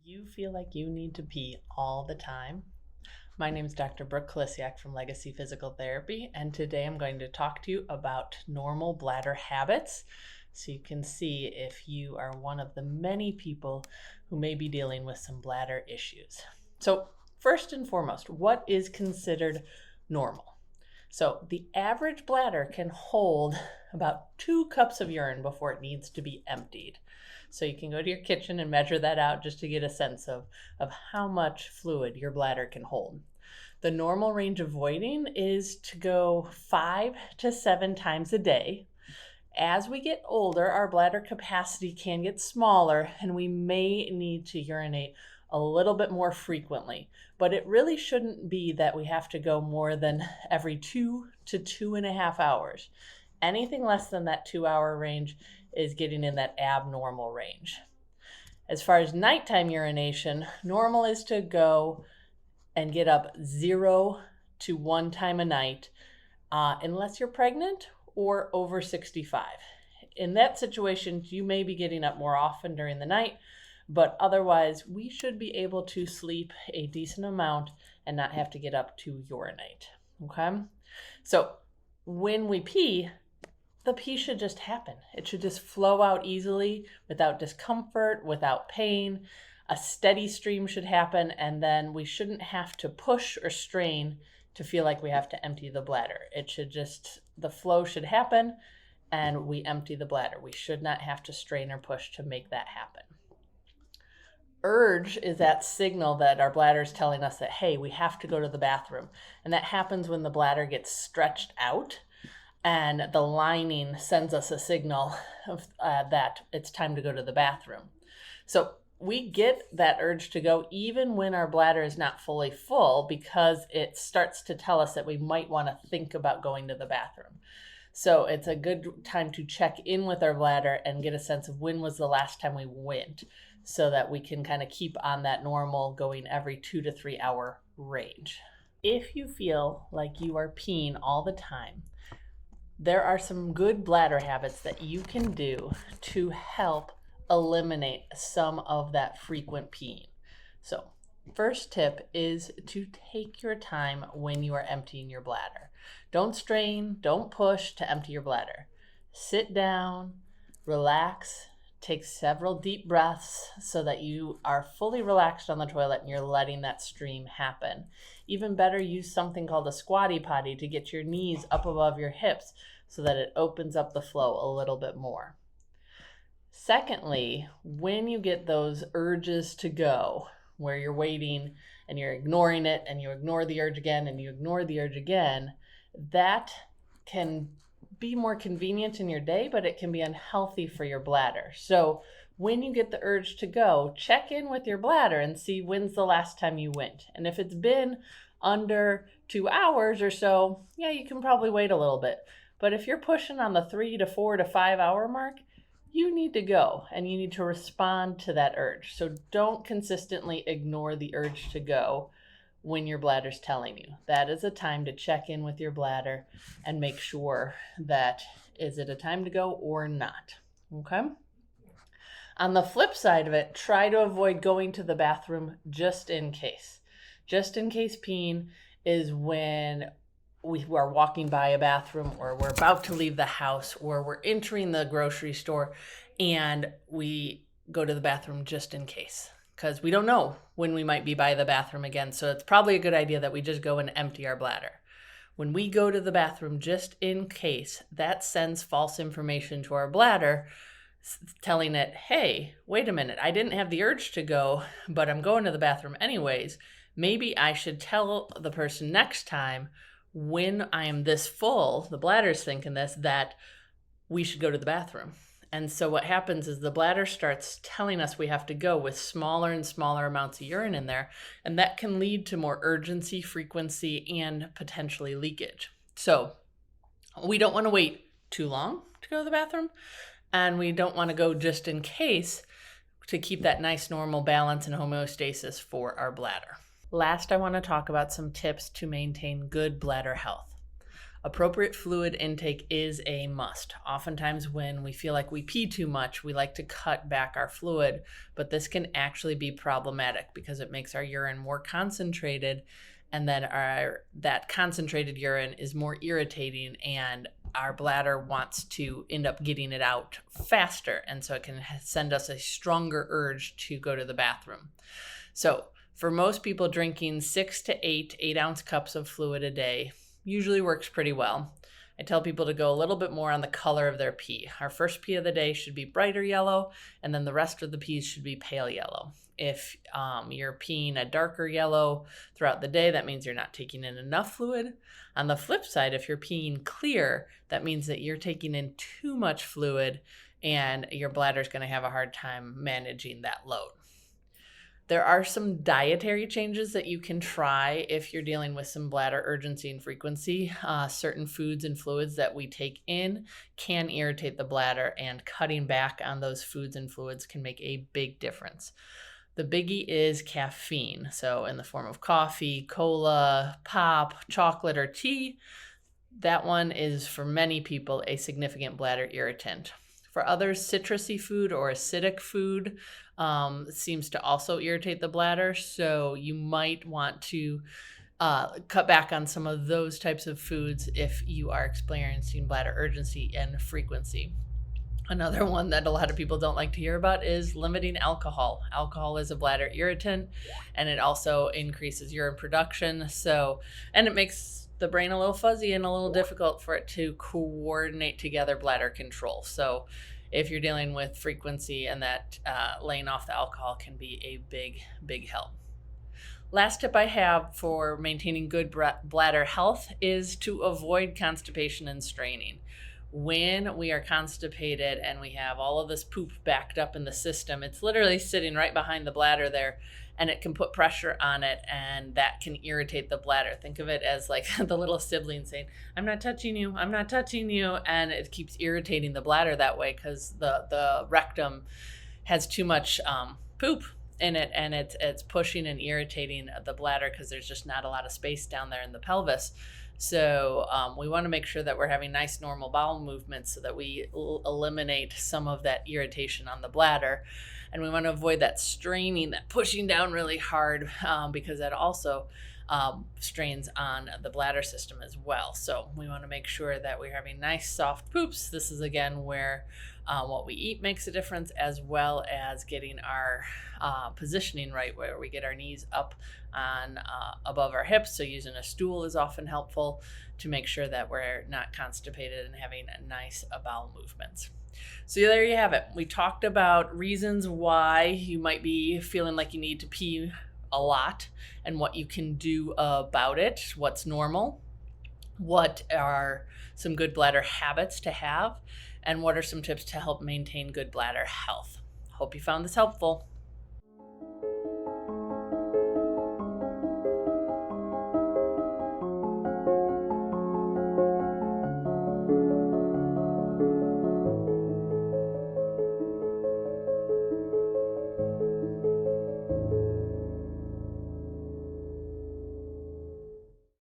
You feel like you need to pee all the time? My name is Dr. Brooke Klisiak from Legacy Physical Therapy, and today I'm going to talk to you about normal bladder habits so you can see if you are one of the many people who may be dealing with some bladder issues. So, first and foremost, what is considered normal? So, the average bladder can hold about 2 cups of urine before it needs to be emptied. So you can go to your kitchen and measure that out just to get a sense of how much fluid your bladder can hold. The normal range of voiding is to go 5 to 7 times a day. As we get older, our bladder capacity can get smaller and we may need to urinate a little bit more frequently. But it really shouldn't be that we have to go more than every 2 to 2.5 hours. Anything less than that 2 hour range is getting in that abnormal range. As far as nighttime urination, normal is to go and get up 0 to 1 time a night, unless you're pregnant or over 65. In that situation, you may be getting up more often during the night, but otherwise, we should be able to sleep a decent amount and not have to get up to urinate. Okay? So when we pee, the pee should just happen. It should just flow out easily without discomfort, without pain. A steady stream should happen, and then we shouldn't have to push or strain to feel like we have to empty the bladder. The flow should happen, and we empty the bladder. We should not have to strain or push to make that happen. Urge is that signal that our bladder is telling us that, hey, we have to go to the bathroom. And that happens when the bladder gets stretched out and the lining sends us a signal that it's time to go to the bathroom. So we get that urge to go even when our bladder is not fully full, because it starts to tell us that we might want to think about going to the bathroom. So it's a good time to check in with our bladder and get a sense of when was the last time we went, so that we can kind of keep on that normal going every 2 to 3 hour range. If you feel like you are peeing all the time, there are some good bladder habits that you can do to help eliminate some of that frequent peeing. So, first tip is to take your time when you are emptying your bladder. Don't strain, don't push to empty your bladder. Sit down, relax, take several deep breaths so that you are fully relaxed on the toilet and you're letting that stream happen. Even better, use something called a squatty potty to get your knees up above your hips so that it opens up the flow a little bit more. Secondly, when you get those urges to go, where you're waiting and you're ignoring it and you ignore the urge again and you ignore the urge again, that can be more convenient in your day, but it can be unhealthy for your bladder. So when you get the urge to go, check in with your bladder and see when's the last time you went. And if it's been under 2 hours or so, yeah, you can probably wait a little bit. But if you're pushing on the 3 to 4 to 5 hour mark, you need to go and you need to respond to that urge. So don't consistently ignore the urge to go when your bladder's telling you. That is a time to check in with your bladder and make sure that, is it a time to go or not? Okay? On the flip side of it, try to avoid going to the bathroom just in case. Just in case peeing is when we are walking by a bathroom, or we're about to leave the house, or we're entering the grocery store and we go to the bathroom just in case, because we don't know when we might be by the bathroom again. So it's probably a good idea that we just go and empty our bladder. When we go to the bathroom just in case, that sends false information to our bladder, telling it, hey, wait a minute, I didn't have the urge to go, but I'm going to the bathroom anyways. Maybe I should tell the person next time, when I am this full, the bladder's thinking this, that we should go to the bathroom. And so what happens is the bladder starts telling us we have to go with smaller and smaller amounts of urine in there, and that can lead to more urgency, frequency, and potentially leakage. So we don't want to wait too long to go to the bathroom, and we don't want to go just in case, to keep that nice normal balance and homeostasis for our bladder. Last, I want to talk about some tips to maintain good bladder health. Appropriate fluid intake is a must. Oftentimes, when we feel like we pee too much, we like to cut back our fluid, but this can actually be problematic because it makes our urine more concentrated, and then that concentrated urine is more irritating, and our bladder wants to end up getting it out faster, and so it can send us a stronger urge to go to the bathroom. So, for most people, drinking 6 to 8 8-ounce cups of fluid a day usually works pretty well. I tell people to go a little bit more on the color of their pee. Our first pee of the day should be brighter yellow, and then the rest of the pees should be pale yellow. If you're peeing a darker yellow throughout the day, that means you're not taking in enough fluid. On the flip side, if you're peeing clear, that means that you're taking in too much fluid, and your bladder is going to have a hard time managing that load. There are some dietary changes that you can try if you're dealing with some bladder urgency and frequency. Certain foods and fluids that we take in can irritate the bladder, and cutting back on those foods and fluids can make a big difference. The biggie is caffeine. So in the form of coffee, cola, pop, chocolate, or tea, that one is for many people a significant bladder irritant. For others, citrusy food or acidic food seems to also irritate the bladder. So you might want to cut back on some of those types of foods if you are experiencing bladder urgency and frequency. Another one that a lot of people don't like to hear about is limiting alcohol. Alcohol is a bladder irritant, and it also increases urine production. And it makes the brain a little fuzzy and a little difficult for it to coordinate together bladder control. So if you're dealing with frequency, and that laying off the alcohol can be a big help. Last tip I have for maintaining good bladder health is to avoid constipation and straining. When we are constipated and we have all of this poop backed up in the system, it's literally sitting right behind the bladder there, and it can put pressure on it, and that can irritate the bladder. Think of it as like the little sibling saying, I'm not touching you, I'm not touching you, and it keeps irritating the bladder that way because the rectum has too much poop in it, and it's pushing and irritating the bladder because there's just not a lot of space down there in the pelvis. So we want to make sure that we're having nice normal bowel movements so that we eliminate some of that irritation on the bladder. And we want to avoid that straining, that pushing down really hard, because that also strains on the bladder system as well. So we want to make sure that we're having nice soft poops. This is again where what we eat makes a difference, as well as getting our positioning right, where we get our knees up on above our hips. So using a stool is often helpful to make sure that we're not constipated and having nice bowel movements. So there you have it. We talked about reasons why you might be feeling like you need to pee a lot and what you can do about it, what's normal, what are some good bladder habits to have, and what are some tips to help maintain good bladder health. Hope you found this helpful.